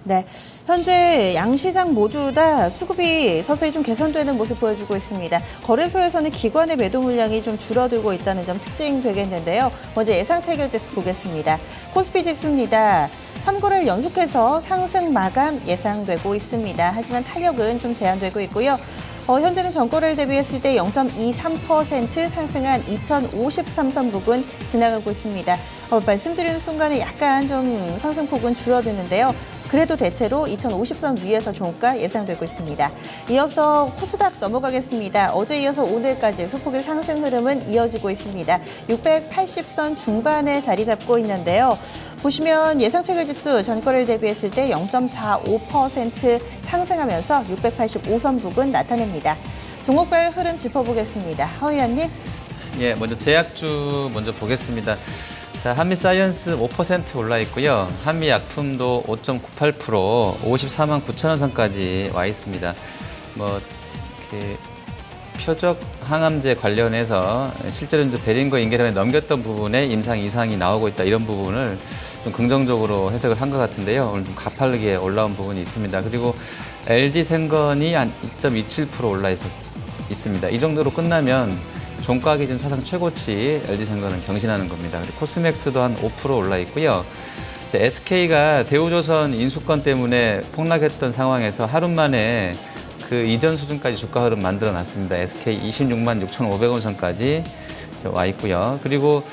네, 현재 양시장 모두 다 수급이 서서히 좀 개선되는 모습 보여주고 있습니다. 거래소에서는 기관의 매도 물량이 좀 줄어들고 있다는 점 특징 되겠는데요. 먼저 예상 체결 지수 보겠습니다. 코스피 지수입니다. 3거래를 연속해서 상승 마감 예상되고 있습니다. 하지만 탄력은 좀 제한되고 있고요. 현재는 전거래를 대비했을 때 0.23% 상승한 2053선 부근 지나가고 있습니다. 말씀드리는 순간에 약간 좀 상승폭은 줄어드는데요. 그래도 대체로 2050선 위에서 종가 예상되고 있습니다. 이어서 코스닥 넘어가겠습니다. 어제 이어서 오늘까지 소폭의 상승 흐름은 이어지고 있습니다. 680선 중반에 자리 잡고 있는데요. 보시면 예상 체결 지수 전거래를 대비했을 때 0.45% 상승하면서 685선 부근 나타냅니다. 종목별 흐름 짚어보겠습니다. 허위원님. 예, 먼저 제약주 먼저 보겠습니다. 자, 한미사이언스 5% 올라 있고요. 한미약품도 5.98%, 54만 9천 원 선까지 와 있습니다. 표적 항암제 관련해서 실제로 이제 베링거 인계점에 넘겼던 부분에 임상 이상이 나오고 있다, 이런 부분을 좀 긍정적으로 해석을 한 것 같은데요. 오늘 좀 가파르게 올라온 부분이 있습니다. 그리고 LG생건이 한 2.27% 올라 있습니다. 이 정도로 끝나면 종가 기준 사상 최고치 LG생건은 경신하는 겁니다. 그리고 코스맥스도 한 5% 올라 있고요. SK가 대우조선 인수권 때문에 폭락했던 상황에서 하루 만에 그 이전 수준까지 주가 흐름 만들어 놨습니다. SK 26만 6,500원 선까지 와 있고요. 그리고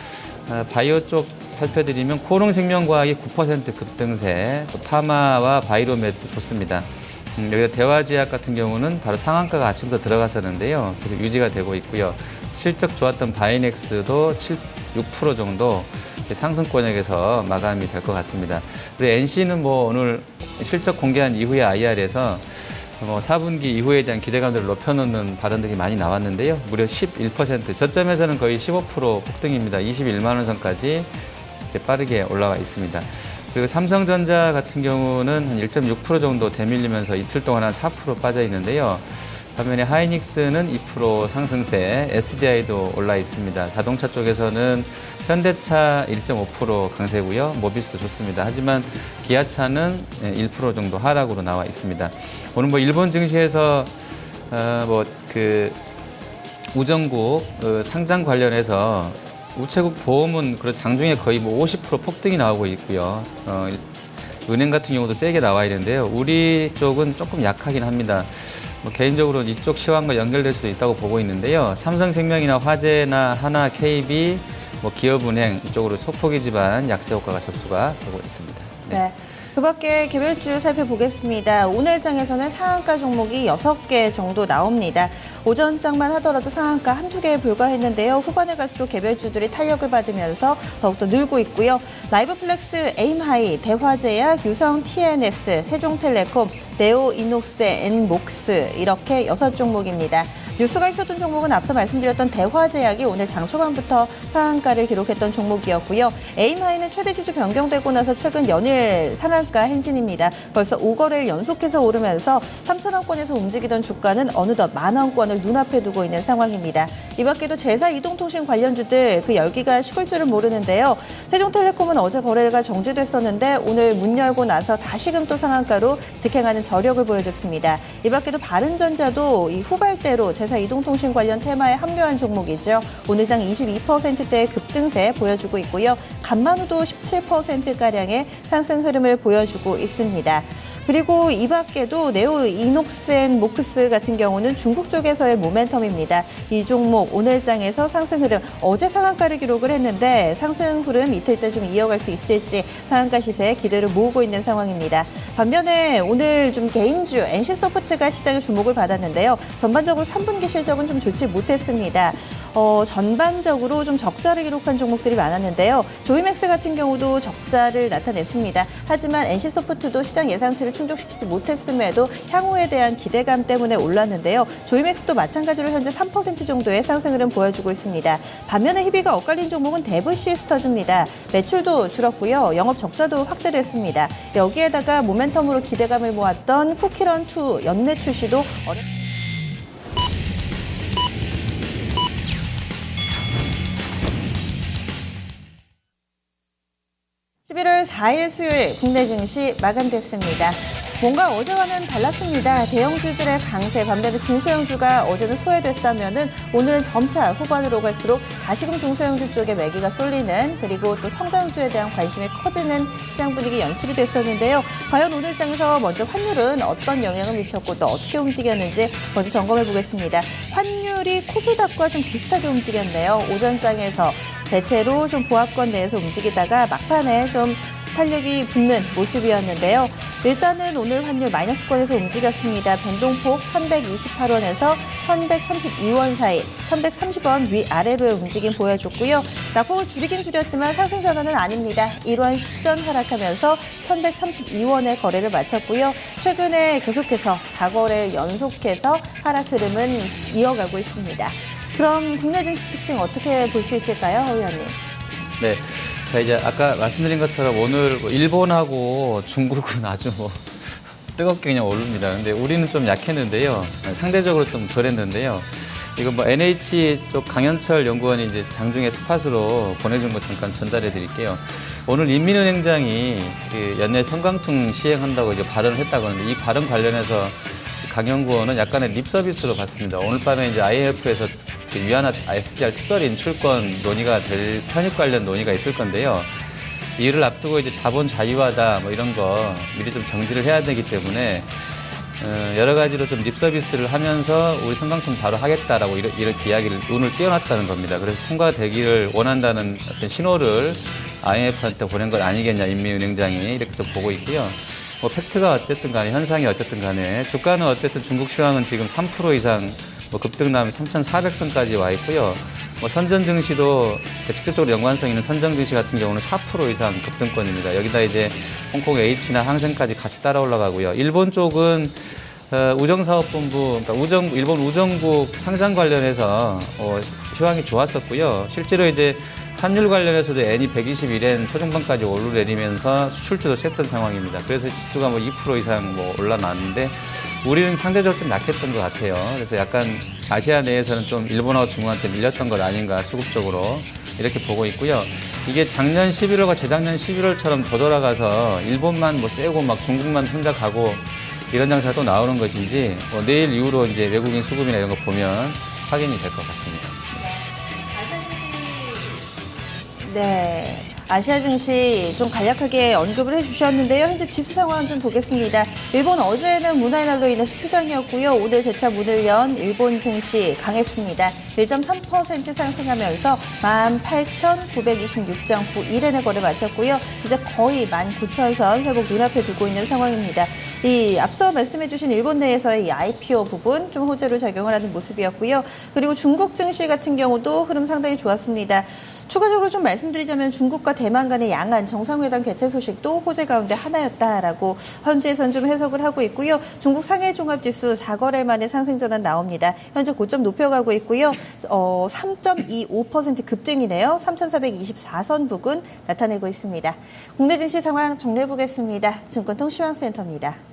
바이오 쪽 살펴드리면 코롱생명과학이 9% 급등세, 또 파마와 바이로med도 좋습니다. 여기다 대화제약 같은 경우는 바로 상한가가 아침부터 들어갔었는데요. 계속 유지가 되고 있고요. 실적 좋았던 바이넥스도 6% 정도 상승권역에서 마감이 될 것 같습니다. 그리고 NC는 오늘 실적 공개한 이후에 IR에서 4분기 이후에 대한 기대감들을 높여놓는 발언들이 많이 나왔는데요. 무려 11%, 저점에서는 거의 15% 폭등입니다. 21만 원 선까지 이제 빠르게 올라와 있습니다. 그리고 삼성전자 같은 경우는 한 1.6% 정도 대밀리면서 이틀 동안 한 4% 빠져 있는데요. 반면에 하이닉스는 2% 상승세, SDI도 올라 있습니다. 자동차 쪽에서는 현대차 1.5% 강세고요. 모비스도 좋습니다. 하지만 기아차는 1% 정도 하락으로 나와 있습니다. 오늘 일본 증시에서 우정국 상장 관련해서 우체국 보험은 장중에 거의 50% 폭등이 나오고 있고요. 은행 같은 경우도 세게 나와 있는데요. 우리 쪽은 조금 약하긴 합니다. 개인적으로 이쪽 시황과 연결될 수도 있다고 보고 있는데요. 삼성생명이나 화재나 하나, KB, 기업은행 이쪽으로 소폭이지만 약세 효과가 접수가 되고 있습니다. 네. 그 밖에 개별주 살펴보겠습니다. 오늘 장에서는 상한가 종목이 6개 정도 나옵니다. 오전장만 하더라도 상한가 한두 개에 불과했는데요. 후반에 갈수록 개별주들이 탄력을 받으면서 더욱더 늘고 있고요. 라이브플렉스, 에임하이, 대화제약, 유성 TNS, 세종텔레콤, 네오이녹스, 엔목스 이렇게 6종목입니다. 뉴스가 있었던 종목은 앞서 말씀드렸던 대화제약이 오늘 장 초반부터 상한가를 기록했던 종목이었고요. 에임하이는 최대 주주 변경되고 나서 최근 연일 상한가 행진입니다. 벌써 5거래를 연속해서 오르면서 3,000원권에서 움직이던 주가는 어느덧 10,000원권을 눈앞에 두고 있는 상황입니다. 이 밖에도 제사 이동통신 관련주들 그 열기가 식을 줄은 모르는데요. 세종텔레콤은 어제 거래가 정지됐었는데 오늘 문 열고 나서 다시금 또 상한가로 직행하는 저력을 보여줬습니다. 이 밖에도 바른전자도 이 후발대로 제사 이동통신 관련 테마에 합류한 종목이죠. 오늘 장 22%대의 급등세 보여주고 있고요. 간만우도 17%가량의 상승 흐름을 보여주고 있습니다. 그리고 이 밖에도 네오이녹스앤 모크스 같은 경우는 중국 쪽에서의 모멘텀입니다. 이 종목 오늘 장에서 상승 흐름, 어제 상한가를 기록을 했는데 상승 흐름 이틀째 좀 이어갈 수 있을지 상한가 시세에 기대를 모으고 있는 상황입니다. 반면에 오늘 좀 개인주 NC소프트가 시장의 주목을 받았는데요. 전반적으로 3분기 실적은 좀 좋지 못했습니다. 전반적으로 좀 적자를 기록한 종목들이 많았는데요. 조이맥스 같은 경우도 적자를 나타냈습니다. 하지만 NC소프트도 시장 예상치를 충족시키지 못했음에도 향후에 대한 기대감 때문에 올랐는데요. 조이맥스도 마찬가지로 현재 3% 정도의 상승 흐름 보여주고 있습니다. 반면에 희비가 엇갈린 종목은 데브시스터즈입니다. 매출도 줄었고요. 영업 적자도 확대됐습니다. 여기에다가 모멘텀으로 기대감을 모았던 쿠키런2 연내 출시도 11월 4일 수요일 국내 증시 마감됐습니다. 뭔가 어제와는 달랐습니다. 대형주들의 강세, 반면에 중소형주가 어제는 소외됐다면은 오늘은 점차 후반으로 갈수록 다시금 중소형주 쪽에 매기가 쏠리는, 그리고 또 성장주에 대한 관심이 커지는 시장 분위기 연출이 됐었는데요. 과연 오늘 장에서 먼저 환율은 어떤 영향을 미쳤고 또 어떻게 움직였는지 먼저 점검해 보겠습니다. 환율이 코스닥과 좀 비슷하게 움직였네요. 오전장에서 대체로 좀 보합권 내에서 움직이다가 막판에 좀 탄력이 붙는 모습이었는데요. 일단은 오늘 환율 마이너스권에서 움직였습니다. 변동폭 1128원에서 1132원 사이, 1130원 위아래로의 움직임 보여줬고요. 낙폭을 줄이긴 줄였지만 상승 전환은 아닙니다. 1원 10전 하락하면서 1132원의 거래를 마쳤고요. 최근에 계속해서 4거래 연속해서 하락 흐름은 이어가고 있습니다. 그럼 국내 증시 특징 어떻게 볼 수 있을까요, 허 의원님? 네. 자, 이제 아까 말씀드린 것처럼 오늘 일본하고 중국은 아주 뜨겁게 그냥 오릅니다. 근데 우리는 좀 약했는데요. 상대적으로 좀 덜했는데요. 이거 NH 쪽 강현철 연구원이 이제 장중에 스팟으로 보내준 거 잠깐 전달해 드릴게요. 오늘 인민은행장이 그 연내 성강통 시행한다고 이제 발언을 했다고 하는데, 이 발언 관련해서 강 연구원은 약간의 립 서비스로 봤습니다. 오늘 밤에 이제 IMF에서 위안화 SDR 특별 인출권 논의가 될, 편입 관련 논의가 있을 건데요. 이를 앞두고 이제 자본 자유화다 이런 거 미리 좀 정지를 해야 되기 때문에 여러 가지로 좀 립 서비스를 하면서 우리 성강통 바로 하겠다라고 이렇게 이야기를 운을 띄워놨다는 겁니다. 그래서 통과되기를 원한다는 어떤 신호를 IMF한테 보낸 건 아니겠냐, 인민은행장이 이렇게 좀 보고 있고요. 팩트가 어쨌든 간에, 현상이 어쨌든 간에, 주가는 어쨌든 중국 시황은 지금 3% 이상 급등남 3,400선까지 와 있고요. 선전 증시도 직접적으로 연관성 있는 선정 증시 같은 경우는 4% 이상 급등권입니다. 여기다 이제 홍콩 H나 항생까지 같이 따라 올라가고요. 일본 쪽은 우정사업본부, 그러니까 일본 우정국 상장 관련해서 시황이 좋았었고요. 실제로 이제 환율 관련해서도 엔이 121엔 초중반까지 오르내리면서 수출주도 셌던 상황입니다. 그래서 지수가 2% 이상 올라났는데 우리는 상대적으로 좀 약했던 것 같아요. 그래서 약간 아시아 내에서는 좀 일본하고 중국한테 밀렸던 것 아닌가, 수급적으로 이렇게 보고 있고요. 이게 작년 11월과 재작년 11월처럼 되돌아가서 일본만 세고 중국만 혼자 가고 이런 장사가 또 나오는 것인지 내일 이후로 이제 외국인 수급이나 이런 거 보면 확인이 될 것 같습니다. 네. 아시아 증시 좀 간략하게 언급을 해주셨는데요. 현재 지수 상황 좀 보겠습니다. 일본 어제는 문화인날로 인해서 휴장이었고요. 오늘 재차 문을 연 일본 증시 강했습니다. 1.3% 상승하면서 18,926.91엔의 거래 마쳤고요. 이제 거의 19,000선 회복 눈앞에 두고 있는 상황입니다. 이 앞서 말씀해주신 일본 내에서의 이 IPO 부분 좀 호재로 작용을 하는 모습이었고요. 그리고 중국 증시 같은 경우도 흐름 상당히 좋았습니다. 추가적으로 좀 말씀드리자면 중국과 대만 간의 양안 정상회담 개최 소식도 호재 가운데 하나였다라고 현지에선 좀 해석을 하고 있고요. 중국 상해 종합지수 4거래 만에 상승 전환 나옵니다. 현재 고점 높여가고 있고요. 3.25% 급등이네요. 3,424선 부근 나타내고 있습니다. 국내 증시 상황 정리해 보겠습니다. 증권통 시황센터입니다.